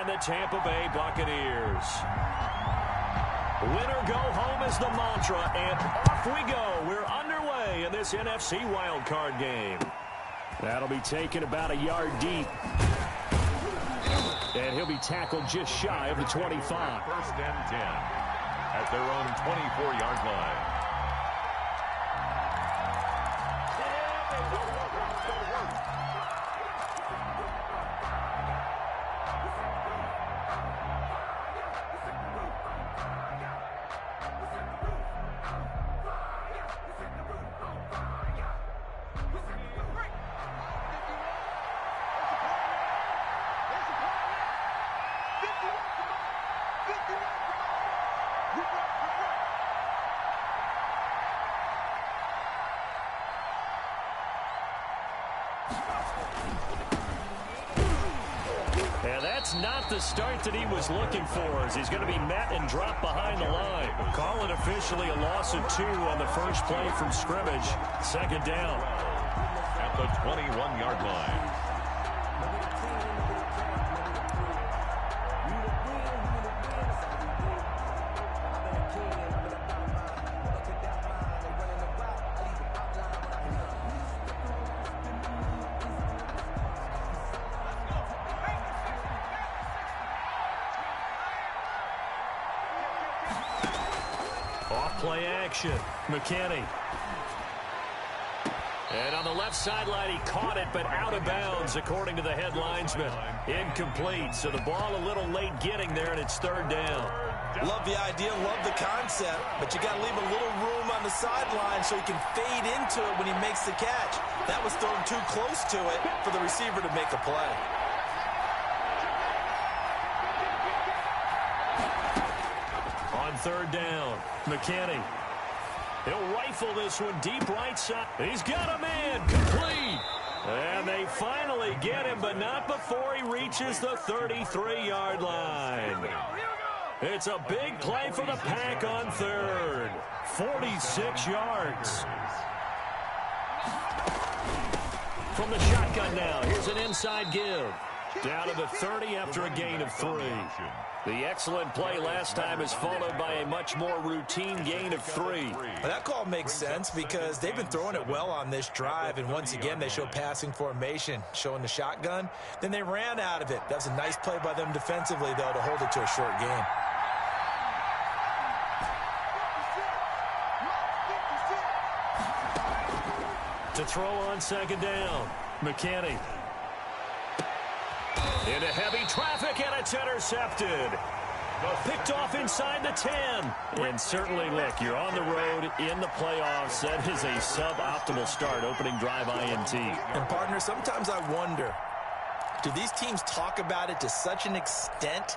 the Tampa Bay Buccaneers. Winner go home is the mantra, and off we go. We're underway in this NFC wildcard game. That'll be taken about a yard deep. And he'll be tackled just shy of the 25. First and 10 at their own 24-yard line. And that's not the start that he was looking for, as he's going to be met and dropped behind the line. Call it officially a loss of 2 on the first play from scrimmage. Second down. At the 21-yard line. Play action. McKinney. And on the left sideline, he caught it, but out of bounds, according to the head linesman. Incomplete, so the ball a little late getting there, and it's third down. Love the idea, love the concept, but you got to leave a little room on the sideline so he can fade into it when he makes the catch. That was thrown too close to it for the receiver to make a play. On third down, McKinney. He'll rifle this one deep right side. He's got a man, complete. And they finally get him, but not before he reaches the 33-yard line. It's a big play for the Pack on third. 46 yards. From the shotgun now, here's an inside give. Down to the 30 after a gain of 3. The excellent play last time is followed by a much more routine gain of 3. Well, that call makes sense because they've been throwing it well on this drive, and once again they show passing formation, showing the shotgun. Then they ran out of it. That was a nice play by them defensively, though, to hold it to a short gain. To throw on second down, McKinney. Into heavy traffic, and it's intercepted. Picked off inside the 10. And certainly, look, you're on the road in the playoffs. That is a suboptimal start, opening drive INT. And, partner, sometimes I wonder, do these teams talk about it to such an extent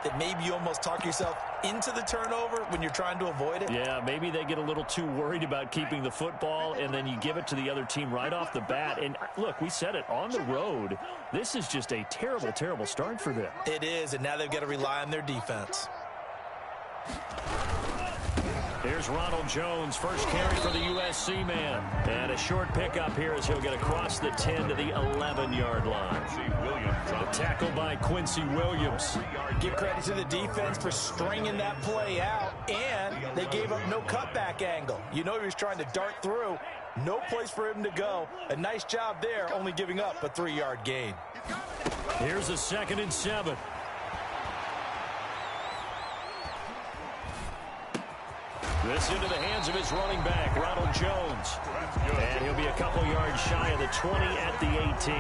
that maybe you almost talk yourself into the turnover when you're trying to avoid it? Yeah, maybe they get a little too worried about keeping the football, and then you give it to the other team right off the bat. And, look, we said it, on the road, this is just a terrible, terrible start for them. It is, and now they've got to rely on their defense. Here's Ronald Jones, first carry for the USC man. And a short pickup here as he'll get across the 10 to the 11-yard line. The tackle by Quincy Williams. Give credit to the defense for stringing that play out, and they gave up no cutback angle. You know he was trying to dart through. No place for him to go. A nice job there, only giving up a 3-yard gain. Here's a 2nd and 7. This into the hands of his running back, Ronald Jones. And he'll be a couple yards shy of the 20 at the 18.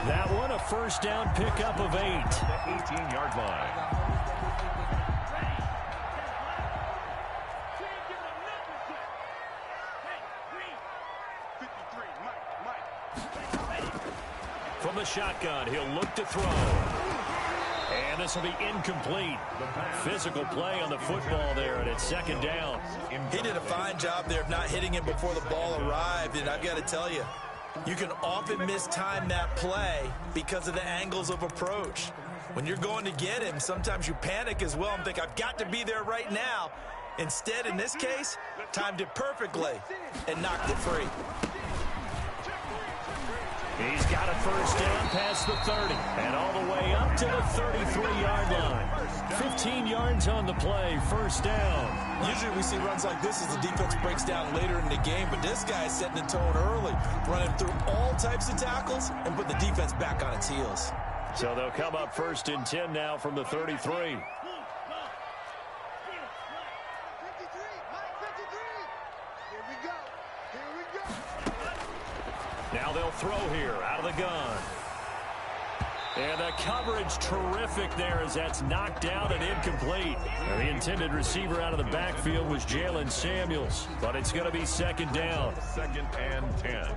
That one a first down pickup of 8. 18-yard line. From the shotgun, he'll look to throw. And this will be incomplete. Physical play on the football there, and it's second down. He did a fine job there of not hitting him before the ball arrived, and I've got to tell you, you can often mistime that play because of the angles of approach. When you're going to get him, sometimes you panic as well and think, I've got to be there right now. Instead, in this case, timed it perfectly and knocked it free. He's got a first down past the 30 and all the way up to the 33-yard line. 15 yards on the play, first down. Usually we see runs like this as the defense breaks down later in the game, but this guy is setting the tone early, running through all types of tackles and put the defense back on its heels. So they'll come up first and 10 now from the 33. Now they'll throw here out of the gun. And the coverage terrific there as that's knocked down and incomplete. Now, the intended receiver out of the backfield was Jalen Samuels, but it's going to be second down. Second and 10.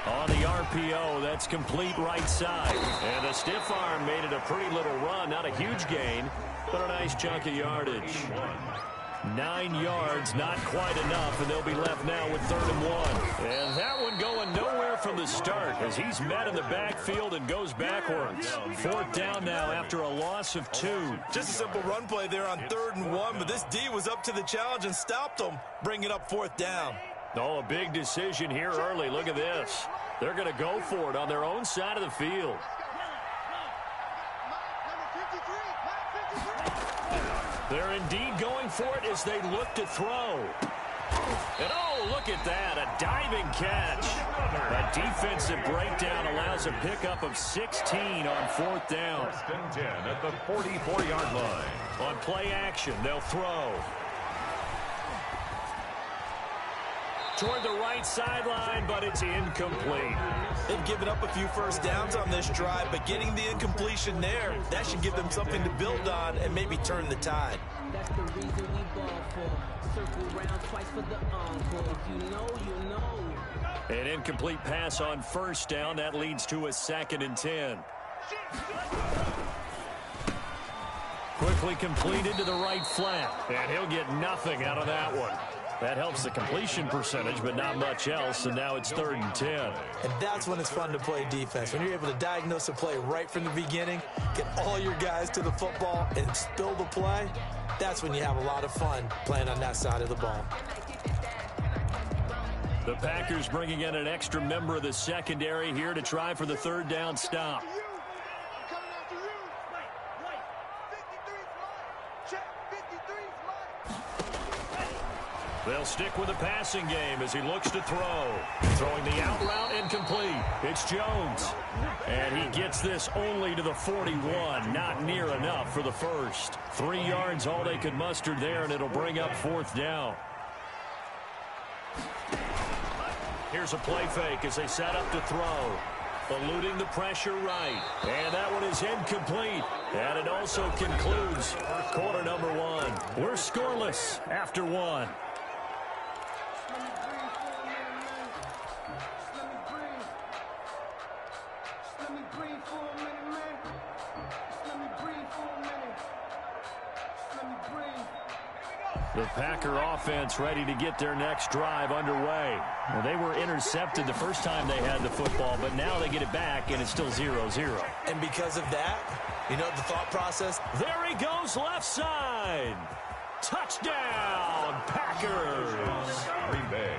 On the RPO, that's complete right side. And the stiff arm made it a pretty little run. Not a huge gain, but a nice chunk of yardage. 9 yards, not quite enough, and they'll be left now with 3rd and 1. And that one going nowhere from the start as he's met in the backfield and goes backwards. 4th down now after a loss of 2. Just a simple run play there on 3rd and 1, but this D was up to the challenge and stopped them, bringing up 4th down. Oh, a big decision here early. Look at this. They're going to go for it on their own side of the field. They're indeed going for it as they look to throw. And oh, look at that, a diving catch. A defensive breakdown allows a pickup of 16 on 4th down. 1st and 10 at the 44-yard line. On play action, they'll throw. Toward the right sideline, but it's incomplete. They've given up a few first downs on this drive, but getting the incompletion there, that should give them something to build on and maybe turn the tide. That's the reason we ball for. Circle round twice for the encore. If you know, you know. An incomplete pass on 1st down. That leads to a 2nd and 10. Quickly completed to the right flat, and he'll get nothing out of that one. That helps the completion percentage, but not much else, and now it's 3rd and 10. And that's when it's fun to play defense. When you're able to diagnose a play right from the beginning, get all your guys to the football, and spill the play, that's when you have a lot of fun playing on that side of the ball. The Packers bringing in an extra member of the secondary here to try for the 3rd down stop. They'll stick with the passing game as he looks to throw. Throwing the out route incomplete. It's Jones. And he gets this only to the 41. Not near enough for the first. 3 yards all they could muster there, and it'll bring up 4th down. Here's a play fake as they set up to throw. Eluding the pressure right. And that one is incomplete. And it also concludes quarter number 1. We're scoreless after 1. The Packer offense ready to get their next drive underway. Well, they were intercepted the first time they had the football, but now they get it back, and it's still 0-0. And because of that, you know the thought process? There he goes left side. Touchdown, Packers.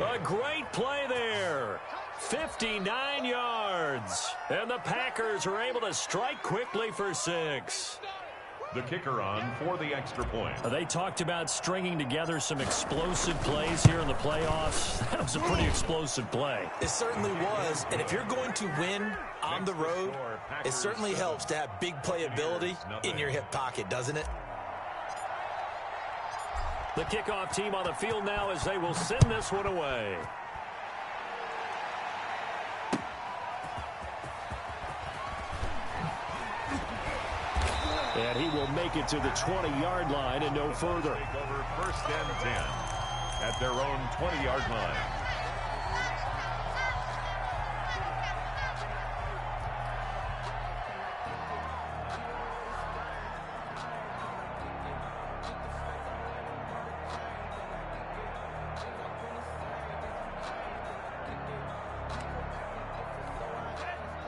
A great play there. 59 yards. And the Packers are able to strike quickly for 6. The kicker on for the extra point. They talked about stringing together some explosive plays here in the playoffs. That was a pretty explosive play. It certainly was. And if you're going to win on the road, it certainly helps to have big playability in your hip pocket, doesn't it? The kickoff team on the field now as they will send this one away. And he will make it to the 20-yard line and no further. Take over 1st and 10 at their own 20-yard line.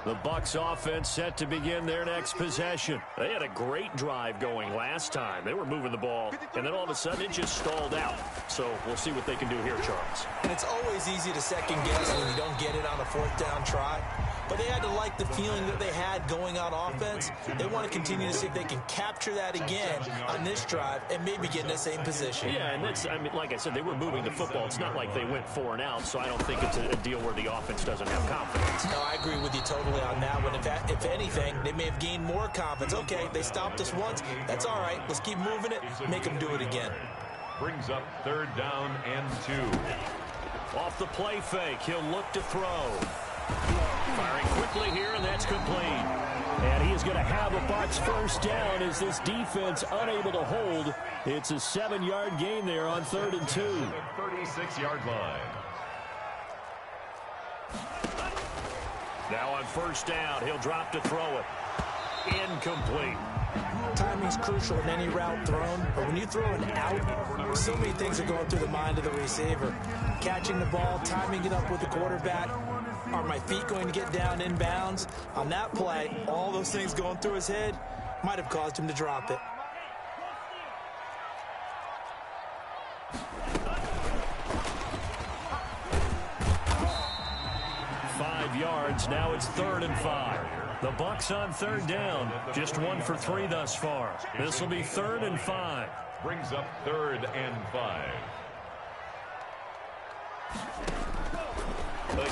The Bucs offense set to begin their next possession. They had a great drive going last time. They were moving the ball, and then all of a sudden it just stalled out. So we'll see what they can do here, Charles. And it's always easy to second guess when you don't get it on a fourth down try. But they had to like the feeling that they had going on offense. They want to continue to see if they can capture that again on this drive and maybe get in the same position. Yeah, and that's, I mean, like I said, they were moving the football. It's not like they went 4 and out, so I don't think it's a deal where the offense doesn't have confidence. No, I agree with you totally on that one. If anything, they may have gained more confidence. Okay, they stopped us once. That's all right. Let's keep moving it. Make them do it again. Brings up 3rd down and 2. Off the play fake, he'll look to throw. Firing quickly here, and that's complete. And he is going to have a Bucs first down as this defense unable to hold. It's a 7-yard gain there on 3rd and 2. The 36-yard line. Now on first down, he'll drop to throw it. Incomplete. Timing's crucial in any route thrown, but when you throw an out, so many things are going through the mind of the receiver. Catching the ball, timing it up with the quarterback. Are my feet going to get down inbounds? On that play, all those things going through his head might have caused him to drop it. Yards. Now it's 3rd and 5. The Bucs on 3rd down. Just 1 for 3 thus far. This will be 3rd and 5. Brings up 3rd and 5.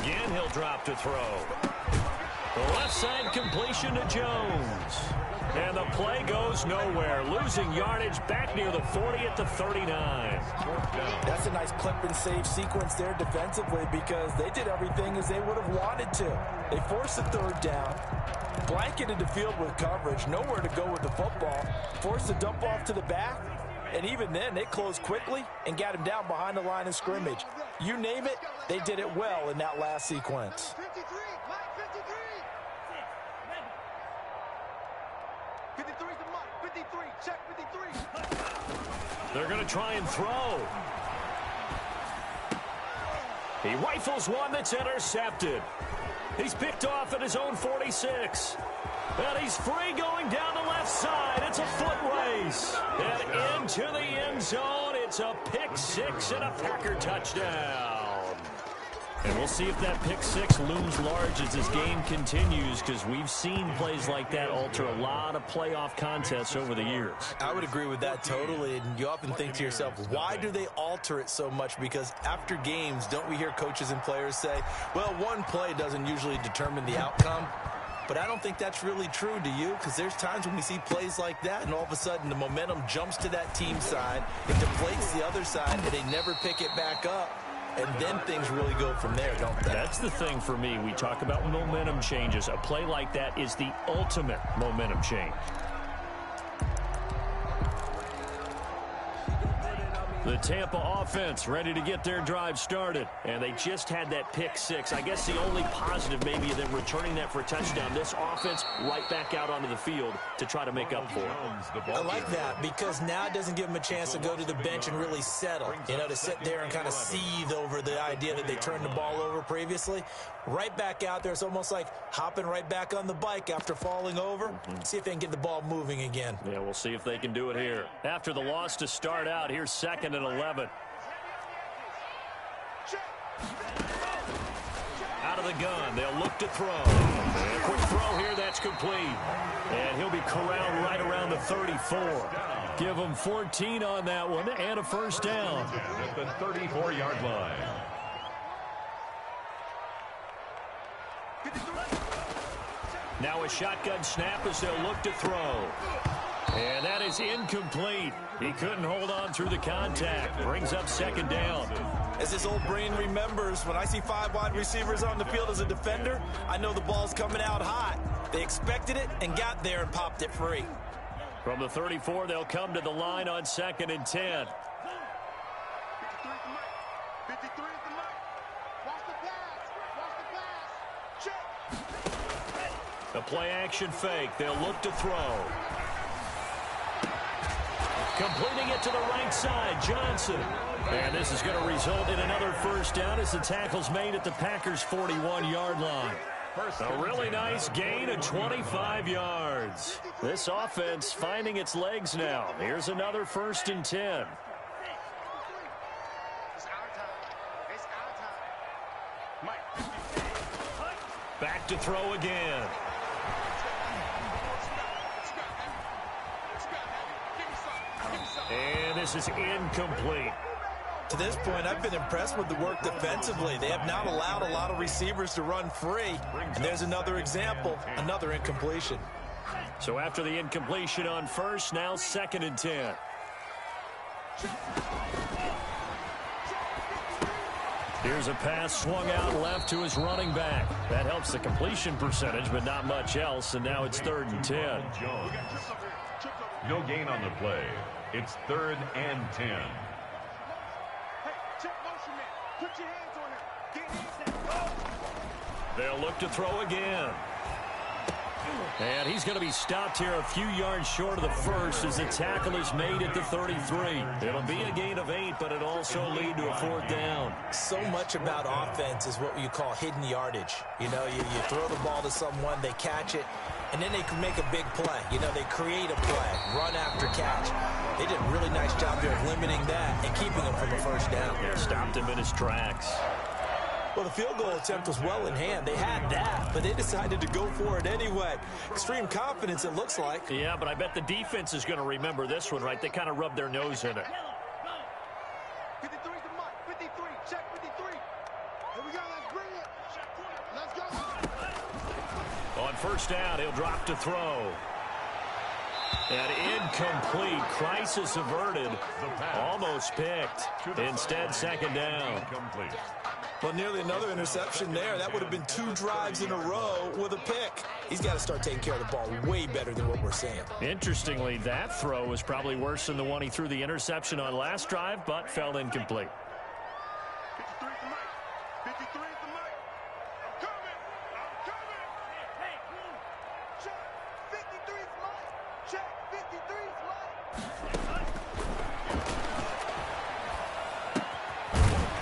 Again, he'll drop to throw. The left side completion to Jones. And the play goes nowhere. Losing yardage back near the 40 at the 39. That's a nice clip and save sequence there defensively because they did everything as they would have wanted to. They forced the 3rd down, blanketed the field with coverage, nowhere to go with the football, forced the dump off to the back, and even then they closed quickly and got him down behind the line of scrimmage. You name it, they did it well in that last sequence. 53's the mark. 53. Check 53. They're going to try and throw. He rifles one that's intercepted. He's picked off at his own 46. And he's free going down the left side. It's a foot race. And into the end zone. It's a pick 6 and a Packer touchdown. And we'll see if that pick 6 looms large as this game continues, because we've seen plays like that alter a lot of playoff contests over the years. I would agree with that totally. And you often think to yourself, why do they alter it so much? Because after games, don't we hear coaches and players say, well, one play doesn't usually determine the outcome? But I don't think that's really true, do you? Because there's times when we see plays like that, and all of a sudden the momentum jumps to that team side, it deflates the other side, and they never pick it back up. And then things really go from there, don't they? That's the thing for me. We talk about momentum changes. A play like that is the ultimate momentum change. The Tampa offense ready to get their drive started. And they just had that pick 6. I guess the only positive maybe of them returning that for a touchdown. This offense right back out onto the field to try to make up for it. I like that because now it doesn't give them a chance to go to the bench and really settle. You know, to sit there and kind of seethe over the idea that they turned the ball over previously. Right back out there. It's almost like hopping right back on the bike after falling over. See if they can get the ball moving again. Yeah, we'll see if they can do it here. After the loss to start out, here's 2nd and 11. Out of the gun, they'll look to throw. And a quick throw here, that's complete. And he'll be corralled right around the 34. Give him 14 on that one and a first down. At the 34-yard line. Now a shotgun snap as they'll look to throw. And that is incomplete. He couldn't hold on through the contact. Brings up 2nd down. As his old brain remembers, when I see 5 wide receivers on the field as a defender, I know the ball's coming out hot. They expected it and got there and popped it free. From the 34, they'll come to the line on 2nd and 10. 53 is the mark. Watch the pass. Watch the pass. Check. The play action fake. They'll look to throw. Completing it to the right side, Johnson. And this is going to result in another first down as the tackle's made at the Packers' 41-yard line. A really nice gain of 25 yards. This offense finding its legs now. Here's another 1st and 10. Back to throw again. And this is incomplete. To this point, I've been impressed with the work defensively. They have not allowed a lot of receivers to run free. And there's another example, another incompletion. So after the incompletion on 1st, now 2nd and 10. Here's a pass swung out left to his running back. That helps the completion percentage, but not much else. And now it's 3rd and 10. No gain on the play. It's 3rd and 10. Hey, check motion man. Put your hands on him. Get hands down. They'll look to throw again. And he's going to be stopped here a few yards short of the 1st as the tackle is made at the 33. It'll be a gain of 8, but it'll also lead to a 4th down. So much about offense is what you call hidden yardage. You know, you throw the ball to someone, they catch it, and then they can make a big play. You know, they create a play, run after catch. They did a really nice job there of limiting that and keeping him from a 1st down. Yeah, stopped him in his tracks. Well, the field goal attempt was well in hand. They had that, but they decided to go for it anyway. Extreme confidence, it looks like. Yeah, but I bet the defense is going to remember this one, right? They kind of rubbed their nose in it. 53's the mark. 53. Check 53. Here we go. Let's bring it. Let's go. On 1st down, he'll drop to throw. And incomplete. Crisis averted. Almost picked. Instead, 2nd down. Incomplete. Well, nearly another interception there. That would have been 2 drives in a row with a pick. He's got to start taking care of the ball way better than what we're seeing. Interestingly, that throw was probably worse than the one he threw the interception on last drive, but fell incomplete. 53's the mic. 53's the mic. I'm coming. I'm coming. Hey, check. 53's mic. Check. 53's mic.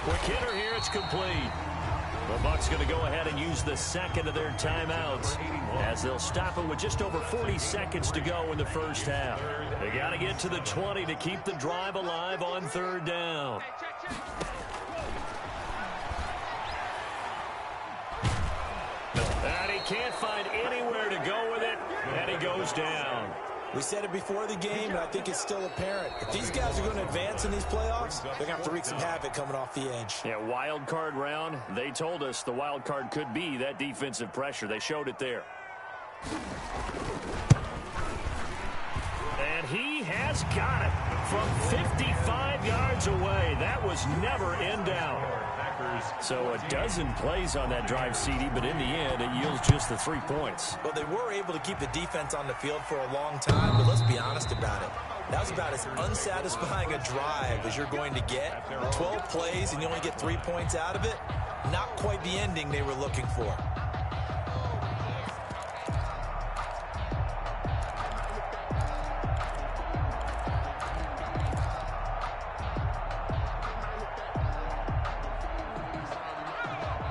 Quick hitter here, it's complete. The Bucs going to go ahead and use the 2nd of their timeouts as they'll stop it with just over 40 seconds to go in the 1st half. They got to get to the 20 to keep the drive alive on 3rd down. And he can't find anywhere to go with it, and he goes down. We said it before the game, and I think it's still apparent. If these guys are going to advance in these playoffs, they're going to have to wreak some havoc coming off the edge. Yeah, wild card round. They told us the wild card could be that defensive pressure. They showed it there. And he has got it from 55 yards away. That was never in doubt. So a dozen plays on that drive, CD, but in the end, it yields just the 3 points. Well, they were able to keep the defense on the field for a long time, but let's be honest about it. That was about as unsatisfying a drive as you're going to get. 12 plays and you only get 3 points out of it. Not quite the ending they were looking for.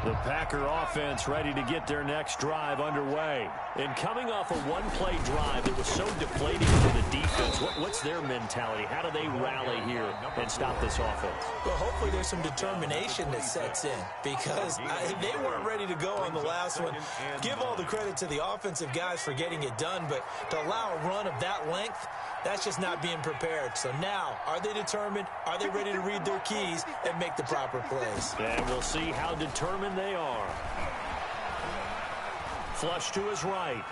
The Packer offense ready to get their next drive underway. And coming off a one-play drive that was so deflating for the defense, what's their mentality? How do they rally here and stop this offense? Well, hopefully there's some determination that sets in because they weren't ready to go on the last one. Give all the credit to the offensive guys for getting it done, but to allow a run of that length, that's just not being prepared. So now, are they determined? Are they ready to read their keys and make the proper plays? And we'll see how determined they are. Flush to his right.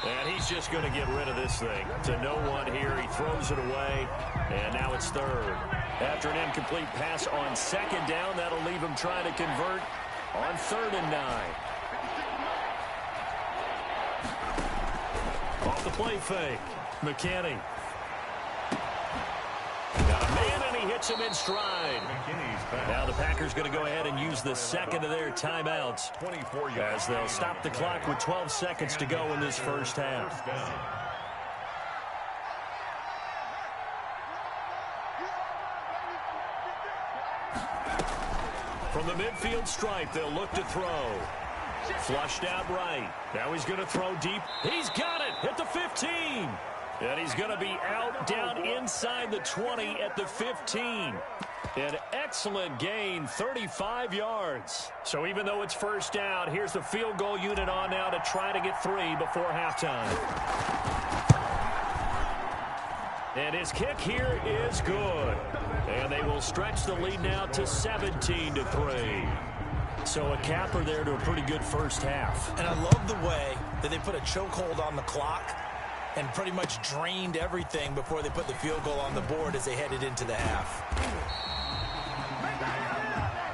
And he's just going to get rid of this thing. To no one here. He throws it away. And now it's 3rd. After an incomplete pass on 2nd down, that'll leave him trying to convert on 3rd and 9. Off the play fake. McKinney. Got a man, and he hits him in stride. Now the Packers going to go ahead and use the 2nd of their timeouts 24 as they'll stop the clock with 12 seconds to go in this 1st half. From the midfield stripe, they'll look to throw. Flushed out right. Now he's going to throw deep. He's got it at the 15. And he's going to be out down inside the 20 at the 15. An excellent gain, 35 yards. So even though it's first down, here's the field goal unit on now to try to get 3 before halftime. And his kick here is good. And they will stretch the lead now to 17-3. So a capper there to a pretty good first half. And I love the way that they put a chokehold on the clock and pretty much drained everything before they put the field goal on the board as they headed into the half.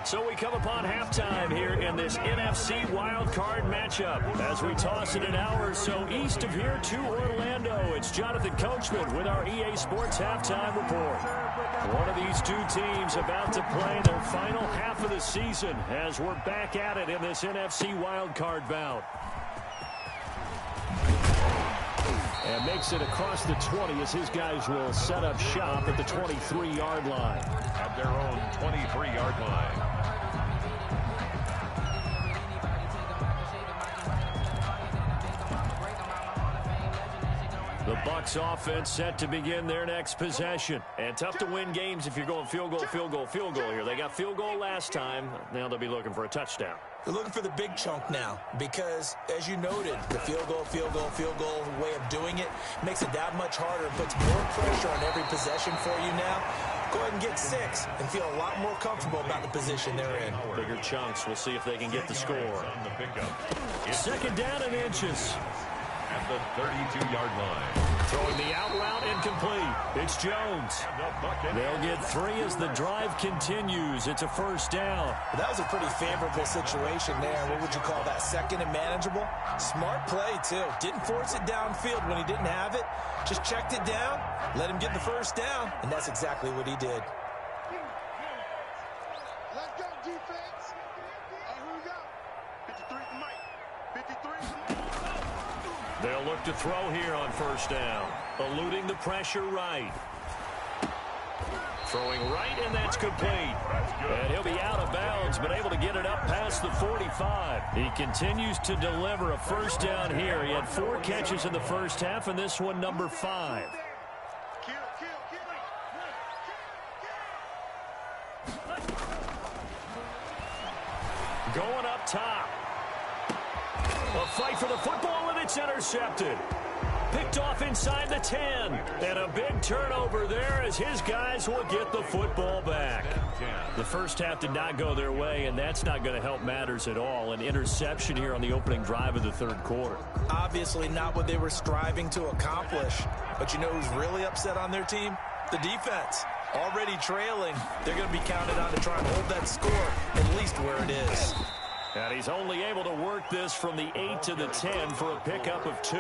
So we come upon halftime here in this NFC wildcard matchup. As we toss it an hour or so east of here to Orlando, it's Jonathan Coachman with our EA Sports Halftime Report. One of these two teams about to play their final half of the season as we're back at it in this NFC wildcard bout. And makes it across the 20 as his guys will set up shop at the 23-yard line. At their own 23-yard line. The Bucs offense set to begin their next possession. And tough to win games if you're going field goal, field goal, field goal here. They got field goal last time. Now they'll be looking for a touchdown. They're looking for the big chunk now because, as you noted, the field goal way of doing it makes it that much harder and puts more pressure on every possession for you now. Go ahead and get 6 and feel a lot more comfortable about the position they're in. Bigger chunks. We'll see if they can get the score. Second down and inches. At the 32-yard line. Throwing the out route incomplete. It's Jones. They'll get 3 as the drive continues. It's a first down. That was a pretty favorable situation there. What would you call that? Second and manageable? Smart play, too. Didn't force it downfield when he didn't have it. Just checked it down, let him get the first down, and that's exactly what he did. Let's go, defense. Here we go. 53 to Mike. 53. They'll look to throw here on first down. Eluding the pressure right. Throwing right, and that's complete. And he'll be out of bounds, but able to get it up past the 45. He continues to deliver a first down here. He had 4 catches in the first half, and this one number 5. Going up top. A fight for the football, and it's intercepted. Picked off inside the 10. And a big turnover there as his guys will get the football back. The first half did not go their way, and that's not going to help matters at all. An interception here on the opening drive of the third quarter. Obviously not what they were striving to accomplish. But you know who's really upset on their team? The defense. Already trailing. They're going to be counted on to try and hold that score at least where it is. And he's only able to work this from the 8 to the 10 for a pickup of 2.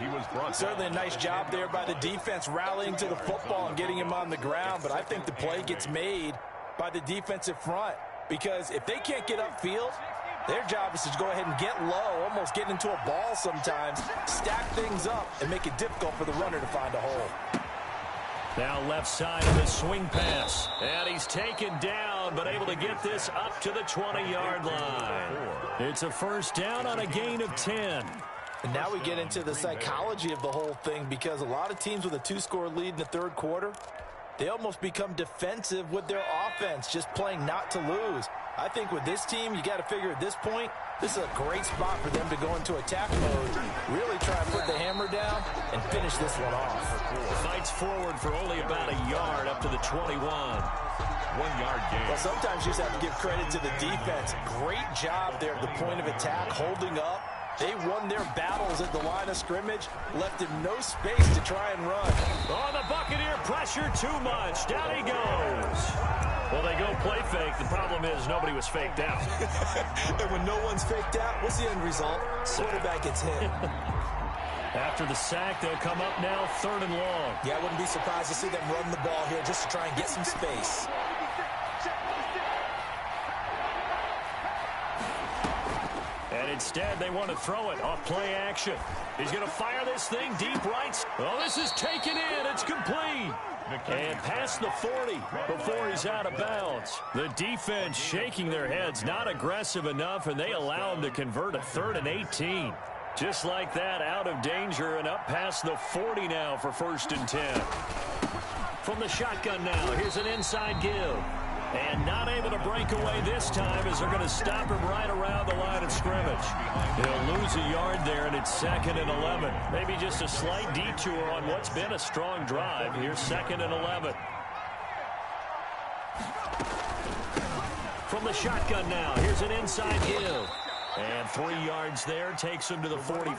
He was brought Certainly a nice job there by the defense rallying to the football and getting him on the ground. But I think the play gets made by the defensive front because if they can't get upfield, their job is to go ahead and get low, almost get into a ball sometimes, stack things up, and make it difficult for the runner to find a hole. Now left side of the swing pass. And he's taken down, but able to get this up to the 20-yard line. It's a first down on a gain of 10. And now we get into the psychology of the whole thing because a lot of teams with a 2-score lead in the third quarter, they almost become defensive with their offense, just playing not to lose. I think with this team, you got to figure at this point, this is a great spot for them to go into attack mode, really try and put the hammer down and finish this one off. Fights forward for only about a yard up to the 21. 1-yard gain. Well, sometimes you just have to give credit to the defense. Great job there at the point of attack, holding up. They won their battles at the line of scrimmage, left him no space to try and run. Oh, the Buccaneer pressure too much. Down he goes. Well, they go play fake. The problem is nobody was faked out. And when no one's faked out, what's the end result? Quarterback gets hit. After the sack, they'll come up now 3rd and long. Yeah, I wouldn't be surprised to see them run the ball here just to try and get some space. And instead, they want to throw it off play action. He's going to fire this thing deep right. Oh, this is taken in. It's complete. And past the 40 before he's out of bounds. The defense shaking their heads, not aggressive enough, and they allow him to convert a 3rd and 18. Just like that, out of danger and up past the 40 now for 1st and 10. From the shotgun now, here's an inside give. And not able to break away this time as they're going to stop him right around the line of scrimmage. He'll lose a yard there, and it's 2nd and 11. Maybe just a slight detour on what's been a strong drive. Here's 2nd and 11. From the shotgun now, here's an inside give. And 3 yards there takes him to the 45.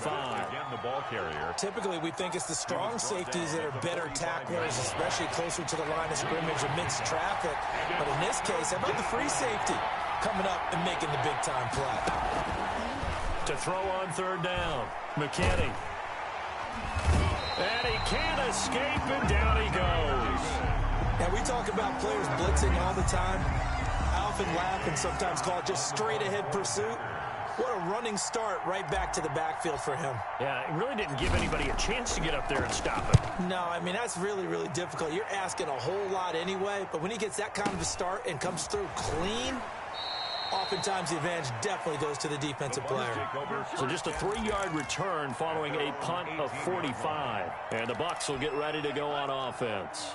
Again, the ball carrier. Typically, we think it's the strong safeties that are better tacklers, especially closer to the line of scrimmage amidst traffic. But in this case, how about the free safety coming up and making the big-time play? To throw on 3rd down, McKinney. And he can't escape, and down he goes. Now, we talk about players blitzing all the time. I often laugh and sometimes call it just straight-ahead pursuit. What a running start right back to the backfield for him. Yeah, it really didn't give anybody a chance to get up there and stop him. No, I mean, that's really, really difficult. You're asking a whole lot anyway, but when he gets that kind of a start and comes through clean, oftentimes the advantage definitely goes to the defensive player. So just a 3-yard return following a punt of 45. And the Bucs will get ready to go on offense.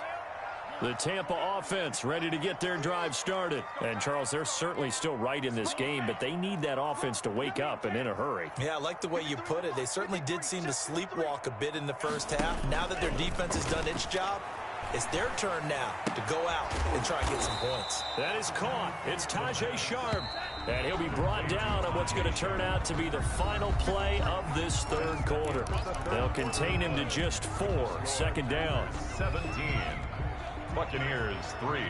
The Tampa offense ready to get their drive started. And, Charles, they're certainly still right in this game, but they need that offense to wake up and in a hurry. Yeah, I like the way you put it. They certainly did seem to sleepwalk a bit in the first half. Now that their defense has done its job, it's their turn now to go out and try and get some points. That is caught. It's Tajay Sharp. And he'll be brought down on what's going to turn out to be the final play of this 3rd quarter. They'll contain him to just 4. 2nd down. 17. Buccaneers 3.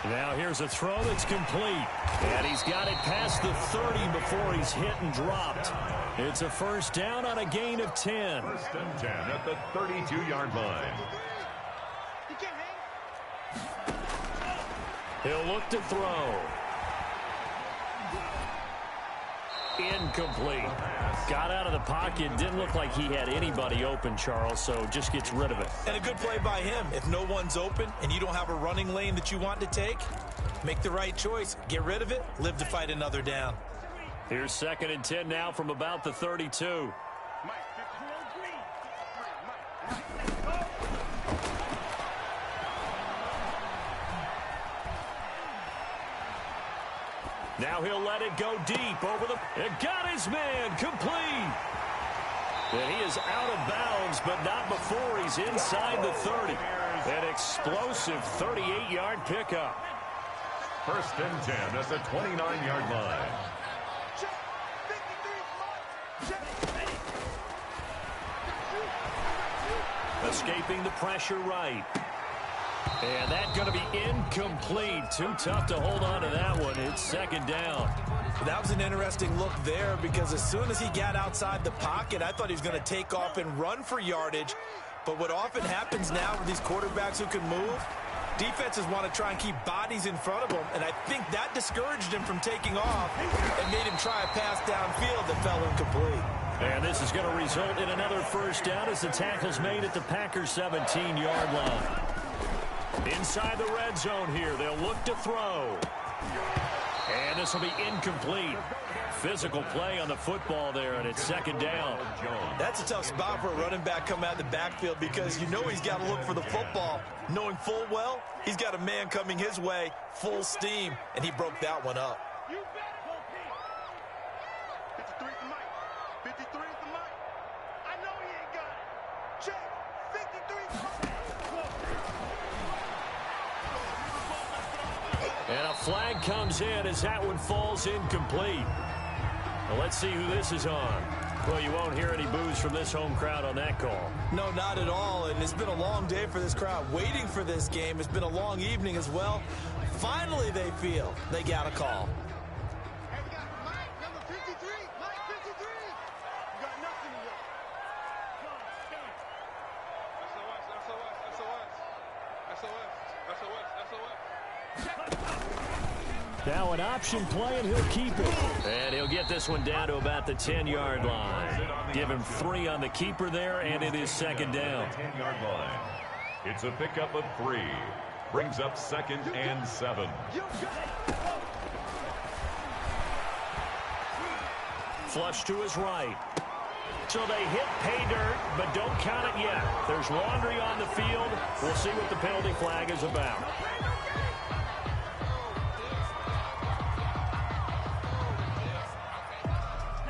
Now here's a throw that's complete. And he's got it past the 30 before he's hit and dropped. It's a 1st down on a gain of 10. 1st and 10 at the 32-yard line. He'll look to throw. Incomplete. Got out of the pocket. Didn't look like he had anybody open, Charles, so just gets rid of it. And a good play by him. If no one's open and you don't have a running lane that you want to take, make the right choice. Get rid of it. Live to fight another down. Here's 2nd and 10 now from about the 32. Now he'll let it go deep over the... It got his man complete. And he is out of bounds, but not before he's inside the 30. An explosive 38-yard pickup. 1st and 10 at the 29-yard line. Escaping the pressure right. And that's going to be incomplete. Too tough to hold on to that one. It's 2nd down. That was an interesting look there because as soon as he got outside the pocket, I thought he was going to take off and run for yardage. But what often happens now with these quarterbacks who can move, defenses want to try and keep bodies in front of them, and I think that discouraged him from taking off and made him try a pass downfield that fell incomplete. And this is going to result in another 1st down as the tackle's made at the Packers' 17-yard line. Inside the red zone here, they'll look to throw. And this will be incomplete. Physical play on the football there, and it's 2nd down. That's a tough spot for a running back coming out of the backfield because you know he's got to look for the football, knowing full well he's got a man coming his way, full steam, and he broke that one up. 53 is the mic. 53 is the mic. I know he ain't got it. Check. 53 is the mic. And a flag comes in as that one falls incomplete. Well, let's see who this is on. Well, you won't hear any boos from this home crowd on that call. No, not at all, and it's been a long day for this crowd waiting for this game. It's been a long evening as well. Finally, they feel they got a call. Hey, we got Mike, number 53. Mike, 53. You got nothing to do. SOS, SOS, SOS. SOS, SOS, SOS. Now an option play, and he'll keep it. And he'll get this one down to about the 10-yard line. Give him 3 on the keeper there, and it is second down. 10-yard line. It's a pickup of 3. Brings up 2nd and 7. Flush to his right. So they hit pay dirt, but don't count it yet. There's laundry on the field. We'll see what the penalty flag is about.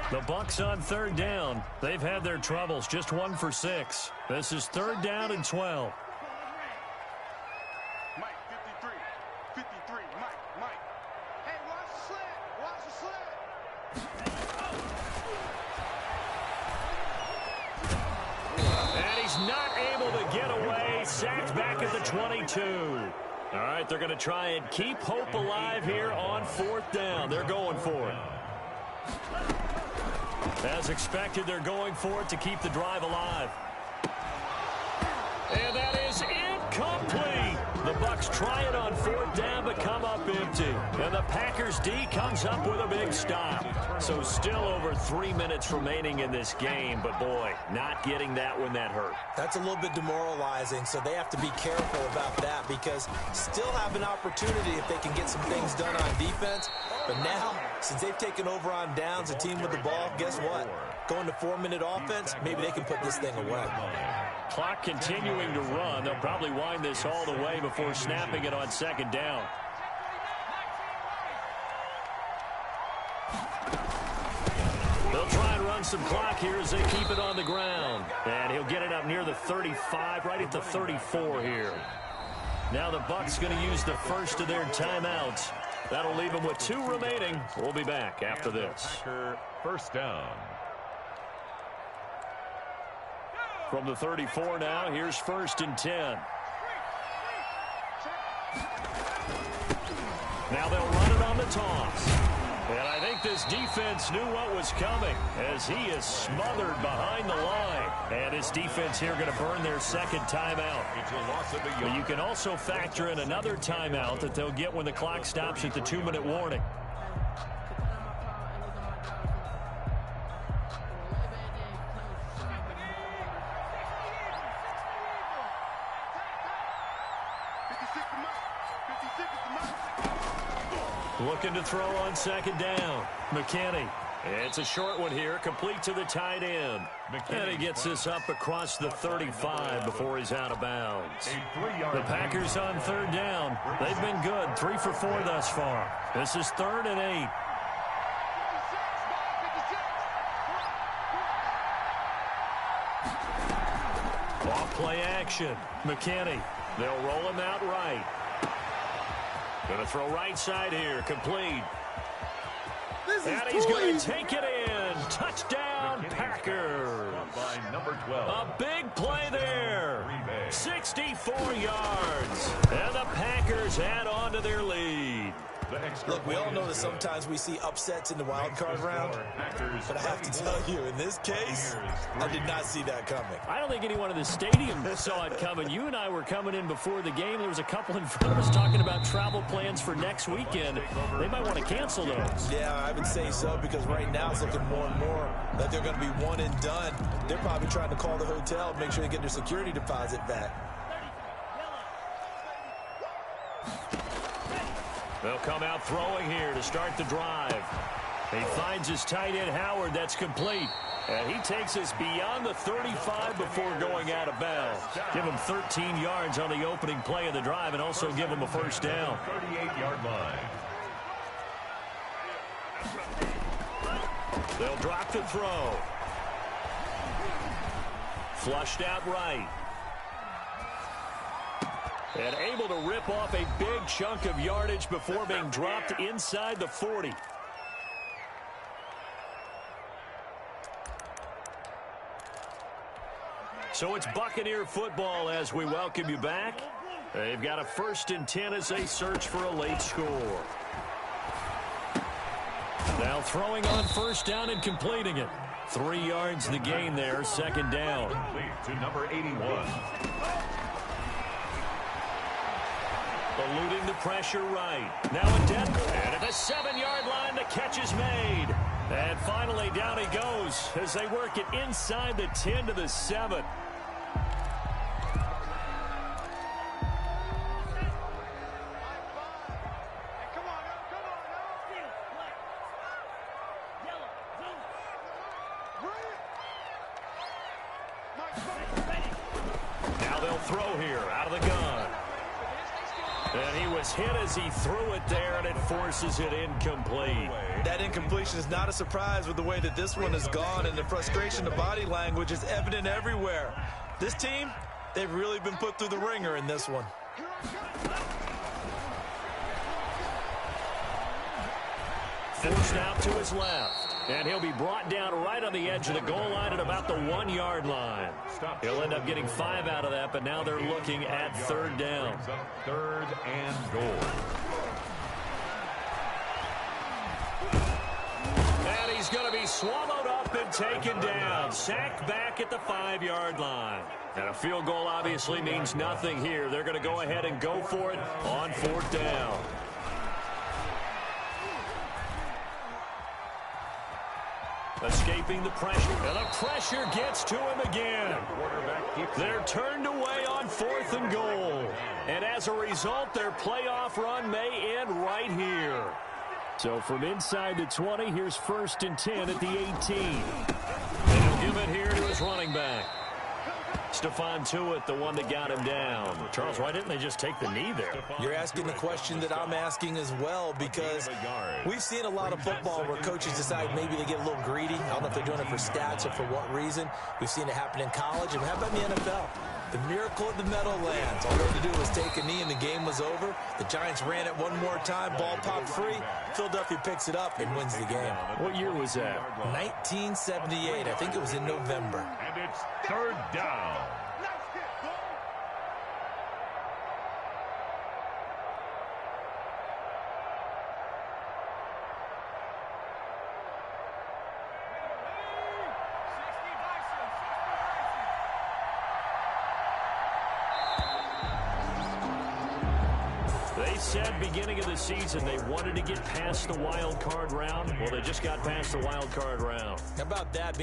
The Bucs on 3rd down. They've had their troubles, just 1 for 6. This is 3rd down and 12. Mike, 53. 53. Mike. Hey, watch the slant. Watch the slant. And he's not able to get away. Sacked back at the 22. All right, they're going to try and keep hope alive here on 4th down. They're going for it. As expected, they're going for it to keep the drive alive. And that is incomplete. The Bucs try it on 4th down, but come up empty. And the Packers D comes up with a big stop. So still over 3 minutes remaining in this game, but boy, not getting that when that hurt. That's a little bit demoralizing, so they have to be careful about that because still have an opportunity if they can get some things done on defense. But now, since they've taken over on downs, a team with the ball, guess what? Going to 4-minute offense, maybe they can put this thing away. Clock continuing to run. They'll probably wind this all the way before snapping it on 2nd down. They'll try and run some clock here as they keep it on the ground. And he'll get it up near the 35, right at the 34 here. Now the Bucs going to use the first of their timeouts. That'll leave them with 2 remaining. We'll be back after this. First down. From the 34 now, here's 1st and 10. Now they'll run it on the toss. And I think this defense knew what was coming as he is smothered behind the line. And this defense here going to burn their 2nd timeout. But you can also factor in another timeout that they'll get when the clock stops at the 2-minute warning. Looking to throw on 2nd down. McKinney. It's a short one here, complete to the tight end. And he gets this up across the 35 before he's out of bounds. The Packers on 3rd down. They've been good, 3 for 4 thus far. This is 3rd and 8. Off play action. McKinney. They'll roll him out right. Going to throw right side here, complete. And he's going to take it in. Touchdown, Packers. By number 12. A big play there. 64 yards. And the Packers add on to their lead. Look, we all know that sometimes we see upsets in the wild card round, but I have to tell you, in this case, I did not see that coming. I don't think anyone in the stadium saw it coming. You and I were coming in before the game. There was a couple in front of us talking about travel plans for next weekend. They might want to cancel those. Yeah, I would say so, because right now it's looking more and more that they're going to be one and done. They're probably trying to call the hotel and make sure they get their security deposit back. They'll come out throwing here to start the drive. He finds his tight end, Howard. That's complete. And he takes us beyond the 35 before going out of bounds. Give him 13 yards on the opening play of the drive and also give him a 1st down. 38-yard line. They'll drop the throw. Flushed out right. And able to rip off a big chunk of yardage before being dropped inside the 40. So it's Buccaneer football as we welcome you back. They've got a 1st and 10 as they search for a late score. Now throwing on 1st down and completing it. 3 yards the game there, 2nd down. To number 81. The eluding the pressure right. Now a dead. And at the 7-yard line, the catch is made. And finally, down he goes as they work it inside the 10 to the 7. Now they'll throw here out of the gun. And he was hit as he threw it there, and it forces it incomplete. That incompletion is not a surprise with the way that this one has gone, and the frustration, the body language is evident everywhere. This team, they've really been put through the ringer in this one. Forced out to his left. And he'll be brought down right on the edge of the goal line at about the 1-yard line. He'll end up getting 5 out of that, but now they're looking at 3rd down. 3rd and goal. And he's going to be swallowed up and taken down. Sacked back at the 5-yard line. And a field goal obviously means nothing here. They're going to go ahead and go for it on 4th down. Escaping the pressure. And the pressure gets to him again. They're turned away on 4th and goal. And as a result, their playoff run may end right here. So from inside the 20, here's 1st and 10 at the 18. And he'll give it here to his running back. Stephon Tuitt, the one that got him down. Charles, why didn't they just take the knee there? You're asking the question that I'm asking as well, because we've seen a lot of football where coaches decide maybe they get a little greedy. I don't know if they're doing it for stats or for what reason. We've seen it happen in college. And how about in the NFL? The miracle of the Meadowlands. All they had to do was take a knee and the game was over. The Giants ran it one more time. Ball popped free. Philadelphia picks it up and wins the game. What year was that? 1978. I think it was in November. And it's 3rd down. They said beginning of the season they wanted to get past the wild card round. Well, they just got past the wild card round. How about that?